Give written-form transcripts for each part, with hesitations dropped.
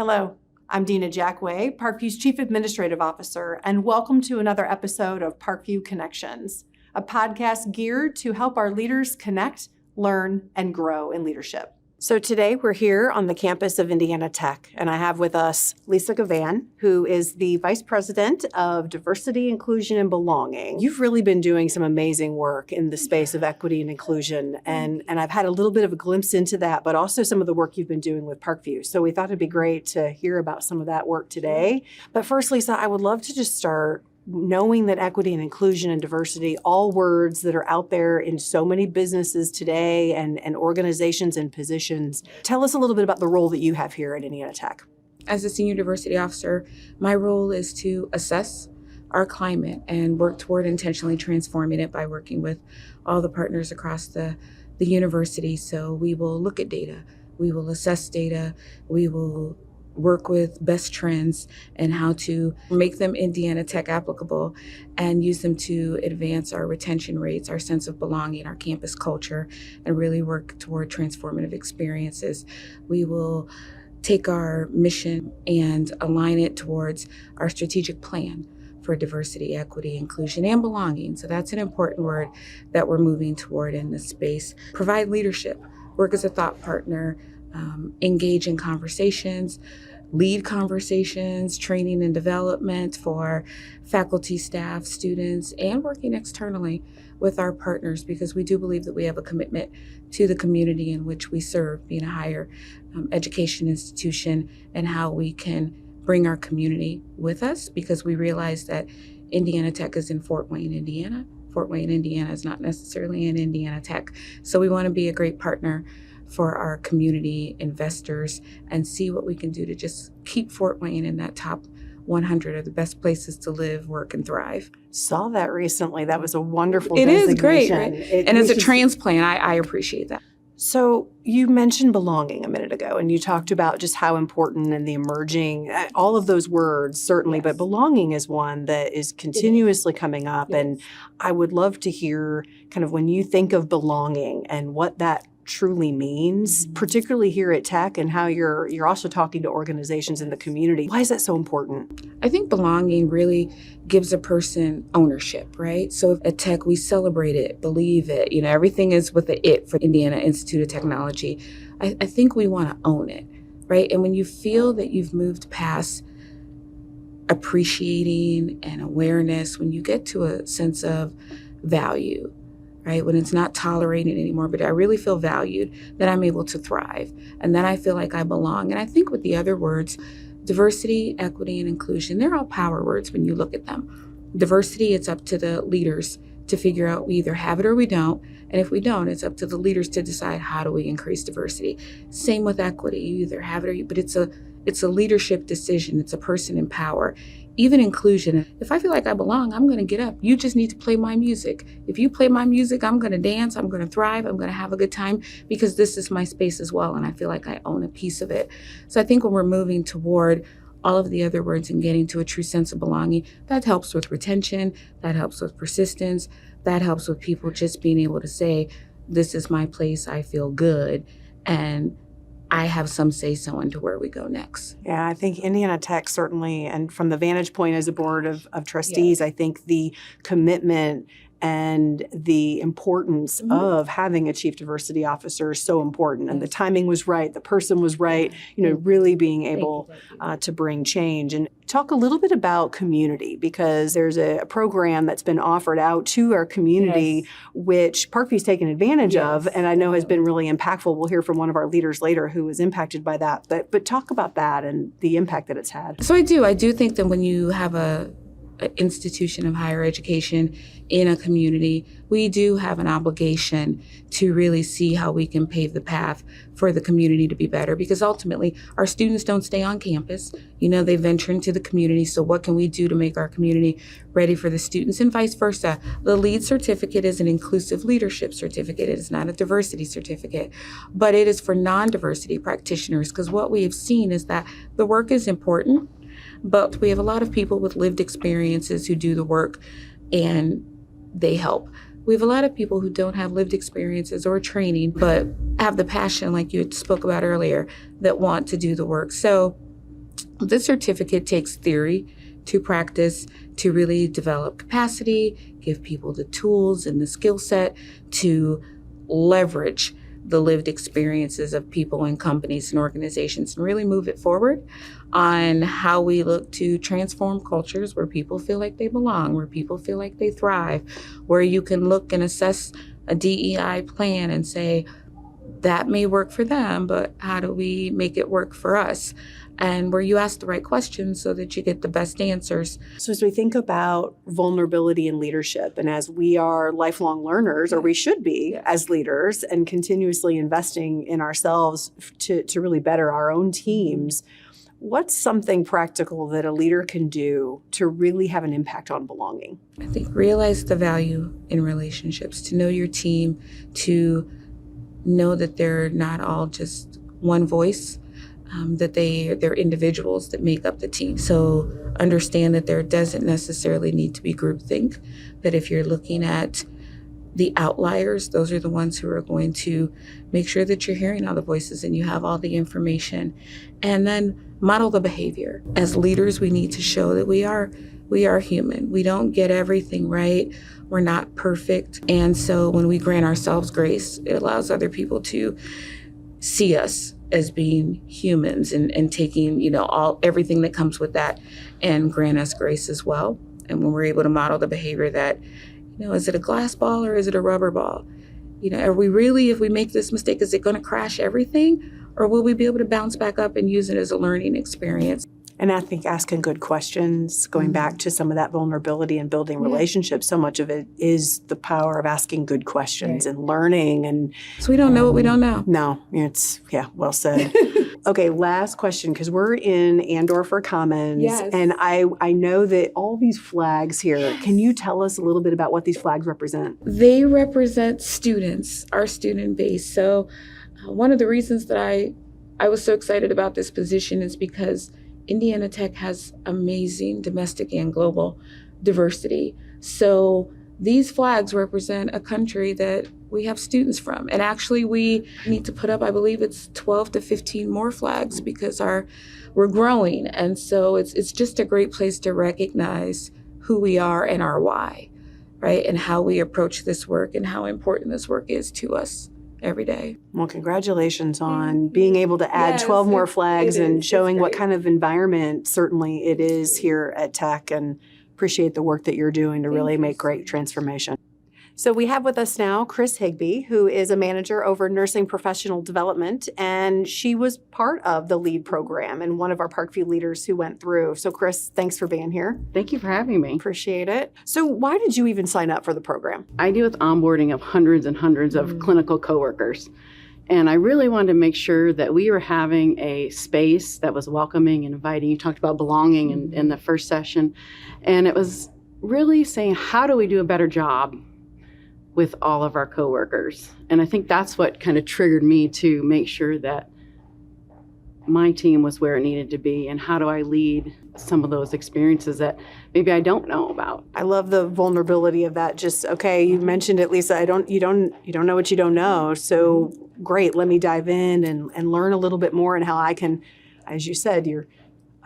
Hello, I'm Dena Jacquay, Parkview's Chief Administrative Officer, and welcome to another episode of Parkview Connections, a podcast geared to help our leaders connect, learn, and grow in leadership. So today we're here on the campus of Indiana Tech, and I have with us Lisa Givan, who is the Vice President of Diversity, Inclusion, and Belonging. You've really been doing some amazing work in the space of equity and inclusion, and I've had a little bit of a glimpse into that, but also some of the work you've been doing with Parkview. So we thought it'd be great to hear about some of that work today. But first, Lisa, I would love to just start knowing that equity and inclusion and diversity, all words that are out there in so many businesses today and organizations and positions. Tell us a little bit about the role that you have here at Indiana Tech. As a senior diversity officer, my role is to assess our climate and work toward intentionally transforming it by working with all the partners across the university. So we will look at data, we will assess data, we will work with best trends and how to make them Indiana Tech applicable and use them to advance our retention rates, our sense of belonging, our campus culture, and really work toward transformative experiences. We will take our mission and align it towards our strategic plan for diversity, equity, inclusion, and belonging. So that's an important word that we're moving toward in this space. Provide leadership, work as a thought partner, engage in conversations, lead conversations, training and development for faculty, staff, students, and working externally with our partners, because we do believe that we have a commitment to the community in which we serve, being a higher education institution, and how we can bring our community with us, because we realize that Indiana Tech is in Fort Wayne, Indiana. Fort Wayne, Indiana is not necessarily in Indiana Tech. So we want to be a great partner for our community investors and see what we can do to just keep Fort Wayne in that top 100 of the best places to live, work, and thrive. Saw that recently. That was a wonderful It designation. is great, right? And as a transplant, I appreciate that. So you mentioned belonging a minute ago, and you talked about just how important and the emerging, all of those words, certainly, but belonging is one that is continuously coming up. Yes. And I would love to hear kind of when you think of belonging and what that truly means, particularly here at Tech, and how you're also talking to organizations in the community. Why is that so important? I think belonging really gives a person ownership, right? So at Tech, we celebrate it, believe it. You know, everything is with the it for Indiana Institute of Technology. I think we want to own it, right? And when you feel that you've moved past appreciating and awareness, when you get to a sense of value, right? When it's not tolerated anymore, but I really feel valued, then I'm able to thrive. And then I feel like I belong. And I think with the other words, diversity, equity, and inclusion, they're all power words when you look at them. Diversity, it's up to the leaders to figure out we either have it or we don't. And if we don't, it's up to the leaders to decide how do we increase diversity. Same with equity. You either have it or you, but it's a leadership decision. It's a person in power. Even inclusion. If I feel like I belong, I'm going to get up. You just need to play my music. If you play my music, I'm going to dance. I'm going to thrive. I'm going to have a good time, because this is my space as well. And I feel like I own a piece of it. So I think when we're moving toward all of the other words and getting to a true sense of belonging, that helps with retention. That helps with persistence. That helps with people just being able to say, this is my place. I feel good. And I have some say-so into where we go next. Yeah, I think Indiana Tech certainly, and from the vantage point as a board of trustees, I think the commitment and the importance of having a chief diversity officer is so important. And the timing was right, the person was right, really being able to bring change. And talk a little bit about community, because there's a program that's been offered out to our community, which Parkview's taken advantage of, and I know has been really impactful. We'll hear from one of our leaders later who was impacted by that. But talk about that and the impact that it's had. So I do think that when you have an institution of higher education in a community, we do have an obligation to really see how we can pave the path for the community to be better, because ultimately our students don't stay on campus. They venture into the community. So what can we do to make our community ready for the students, and vice versa? The LEAD certificate is an inclusive leadership certificate. It is not a diversity certificate, but it is for non-diversity practitioners, because what we have seen is that the work is important, but we have a lot of people with lived experiences who do the work and they help. We have a lot of people who don't have lived experiences or training, but have the passion, like you spoke about earlier, that want to do the work. So This certificate takes theory to practice to really develop capacity, give people the tools and the skill set to leverage the lived experiences of people and companies and organizations and really move it forward on how we look to transform cultures where people feel like they belong, where people feel like they thrive, where you can look and assess a DEI plan and say, that may work for them, but how do we make it work for us? And where you ask the right questions so that you get the best answers. So as we think about vulnerability in leadership, and as we are lifelong learners, or we should be as leaders, and continuously investing in ourselves to really better our own teams, what's something practical that a leader can do to really have an impact on belonging? I think realize the value in relationships, to know your team, to know that they're not all just one voice, that they're individuals that make up the team. So understand that there doesn't necessarily need to be groupthink, that if you're looking at the outliers, those are the ones who are going to make sure that you're hearing all the voices and you have all the information. And then model the behavior. As leaders, we need to show that we are human. We don't get everything right. We're not perfect. And so when we grant ourselves grace, it allows other people to see us as being humans and taking, everything that comes with that and grant us grace as well. And when we're able to model the behavior that, is it a glass ball or is it a rubber ball? Are we really, if we make this mistake, is it going to crash everything? Or will we be able to bounce back up and use it as a learning experience? And I think asking good questions, going back to some of that vulnerability and building relationships, so much of it is the power of asking good questions and learning. And so we don't know what we don't know. No, well said. Okay, last question, because we're in Andorfer Commons, and I know that all these flags here, can you tell us a little bit about what these flags represent? They represent students, our student base. So one of the reasons that I was so excited about this position is because Indiana Tech has amazing domestic and global diversity. So these flags represent a country that we have students from. And actually we need to put up, I believe it's 12 to 15 more flags because we're growing. And so it's just a great place to recognize who we are and our why, right? And how we approach this work and how important this work is to us every day. Well, congratulations on being able to add 12 more flags and showing what kind of environment certainly it is here at Tech, and appreciate the work that you're doing to really make great transformation. So we have with us now Chris Higbie, who is a manager over nursing professional development, and she was part of the LEAD program and one of our Parkview leaders who went through. So Chris, thanks for being here. Thank you for having me. Appreciate it. So why did you even sign up for the program? I deal with onboarding of hundreds and hundreds of clinical coworkers. And I really wanted to make sure that we were having a space that was welcoming and inviting. You talked about belonging in the first session. And it was really saying, how do we do a better job with all of our coworkers? And I think that's what kind of triggered me to make sure that my team was where it needed to be, and how do I lead some of those experiences that maybe I don't know about. I love the vulnerability of that. Just, okay, you mentioned it, Lisa, you don't know what you don't know. So great, let me dive in and learn a little bit more, and how I can, as you said, you're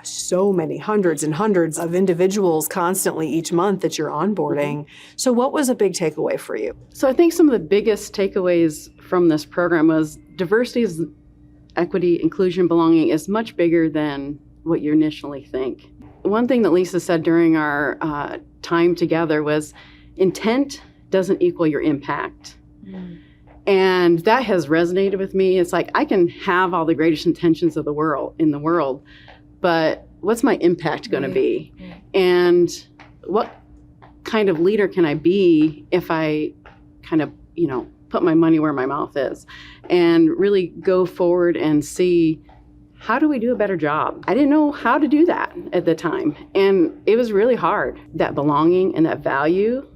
so many hundreds and hundreds of individuals constantly each month that you're onboarding. So what was a big takeaway for you? So I think some of the biggest takeaways from this program was diversity, equity, inclusion, belonging is much bigger than what you initially think. One thing that Lisa said during our time together was intent doesn't equal your impact. And that has resonated with me. It's like I can have all the greatest intentions of the world, but what's my impact going to be? And what kind of leader can I be if I kind of, put my money where my mouth is and really go forward and see, how do we do a better job? I didn't know how to do that at the time. And it was really hard. That belonging and that value,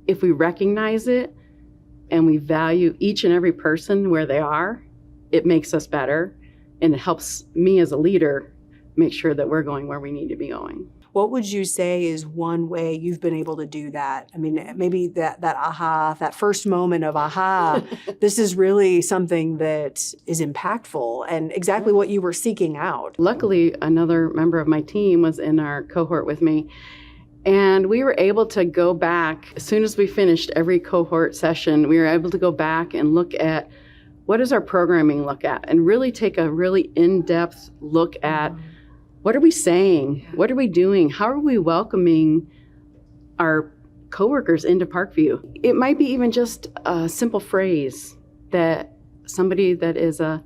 if we recognize it and we value each and every person where they are, it makes us better. And it helps me as a leader make sure that we're going where we need to be going. What would you say is one way you've been able to do that? I mean, maybe that first moment of aha, this is really something that is impactful and exactly what you were seeking out. Luckily, another member of my team was in our cohort with me, and we were able to go back. As soon as we finished every cohort session, we were able to go back and look at what does our programming look at, and really take a really in-depth look at what are we saying, what are we doing, how are we welcoming our coworkers into Parkview. It might be even just a simple phrase that somebody that is a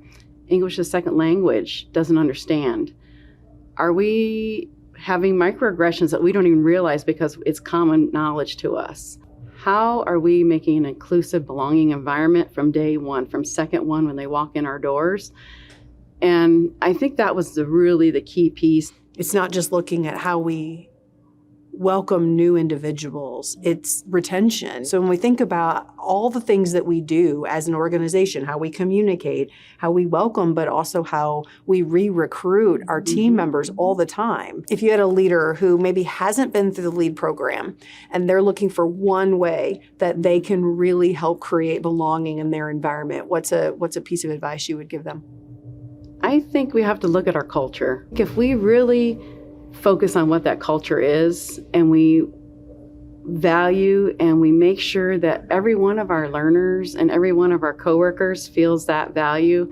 English as second language doesn't understand. Are we having microaggressions that we don't even realize because it's common knowledge to us? How are we making an inclusive, belonging environment from day one, from second one when they walk in our doors? And I think that was really the key piece. It's not just looking at how we welcome new individuals, it's retention. So when we think about all the things that we do as an organization, how we communicate, how we welcome, but also how we re-recruit our team members all the time. If you had a leader who maybe hasn't been through the LEAD program and they're looking for one way that they can really help create belonging in their environment, what's a piece of advice you would give them? I think we have to look at our culture. If we really focus on what that culture is, and we value and we make sure that every one of our learners and every one of our coworkers feels that value,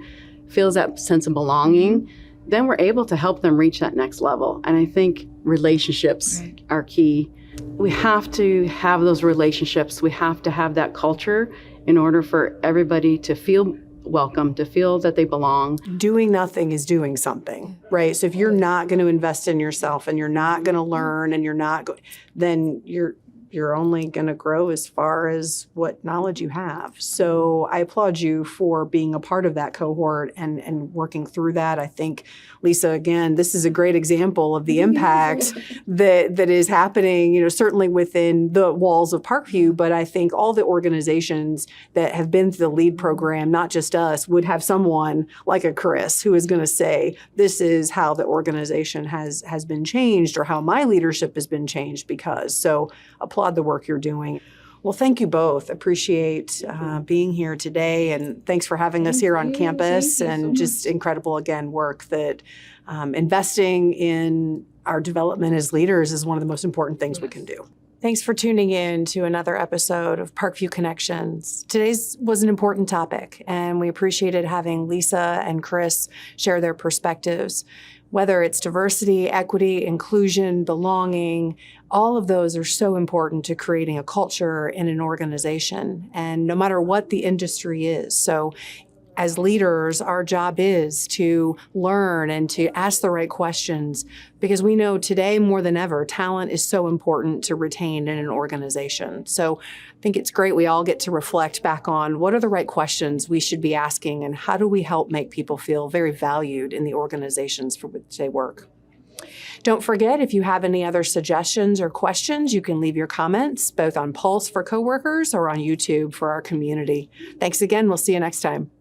feels that sense of belonging, then we're able to help them reach that next level. And I think relationships are key. We have to have those relationships. We have to have that culture in order for everybody to feel welcome, to feel that they belong. Doing nothing is doing something, right? So if you're not going to invest in yourself and you're not going to learn and you're not then you're only going to grow as far as what knowledge you have. So I applaud you for being a part of that cohort and working through that. I think, Lisa, again, this is a great example of the impact that is happening, certainly within the walls of Parkview, but I think all the organizations that have been through the LEAD program, not just us, would have someone like a Chris who is going to say, this is how the organization has been changed or how my leadership has been changed because. So applaud the work you're doing. Well, thank you both. Appreciate being here today, and thanks for having us here on campus. And just incredible, again, work that investing in our development as leaders is one of the most important things we can do. Thanks for tuning in to another episode of Parkview Connections. Today's was an important topic, and we appreciated having Lisa and Chris share their perspectives. Whether it's diversity, equity, inclusion, belonging, all of those are so important to creating a culture in an organization, and no matter what the industry is. So as leaders, our job is to learn and to ask the right questions, because we know today more than ever, talent is so important to retain in an organization. So I think it's great we all get to reflect back on what are the right questions we should be asking, and how do we help make people feel very valued in the organizations for which they work. Don't forget, if you have any other suggestions or questions, you can leave your comments both on Pulse for coworkers or on YouTube for our community. Thanks again. We'll see you next time.